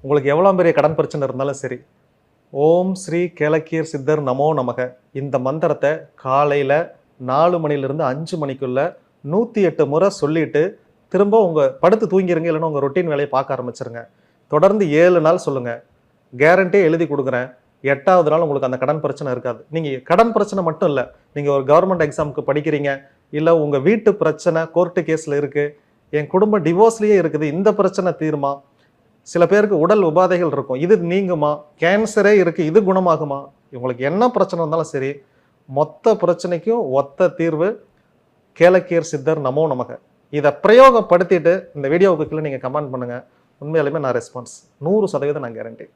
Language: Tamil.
உங்களுக்கு எவ்வளோ பெரிய கடன் பிரச்சனை இருந்தாலும் சரி, ஓம் ஸ்ரீ கேளக்கியர் சித்தர் நமோ நமக இந்த மந்திரத்தை காலையில் 4 மணிலிருந்து 5 மணிக்குள்ள 108 முறை சொல்லிட்டு திரும்ப உங்கள் படுத்து தூங்கிடுங்க, இல்லைன்னா உங்கள் ரொட்டீன் வேலையை பார்க்க ஆரம்பிச்சிருங்க. தொடர்ந்து 7 நாள் சொல்லுங்கள். கேரண்டியே எழுதி கொடுக்குறேன். 8வது நாள் உங்களுக்கு அந்த கடன் பிரச்சனை இருக்காது. நீங்கள் கடன் பிரச்சனை மட்டும் இல்லை, நீங்கள் ஒரு கவர்மெண்ட் எக்ஸாமுக்கு படிக்கிறீங்க, இல்லை உங்கள் வீட்டு பிரச்சனை கோர்ட்டு கேஸில் இருக்குது, என் குடும்ப டிவோர்ஸ்லேயே இருக்குது, இந்த பிரச்சனை தீருமா? சில பேருக்கு உடல் உபாதைகள் இருக்கும், இது நீங்குமா? கேன்சரே இருக்குது, இது குணமாகுமா? உங்களுக்கு என்ன பிரச்சனை இருந்தாலும் சரி, மொத்த பிரச்சனைக்கும் ஒத்த தீர்வு கேளக்கியர் சித்தர் நமோ நமக. இதை பிரயோகப்படுத்திட்டு இந்த வீடியோவுக்கு கீழே நீங்கள் கமெண்ட் பண்ணுங்கள். உண்மையாலுமே நான் ரெஸ்பான்ஸ் 100% நான் கேரண்டி.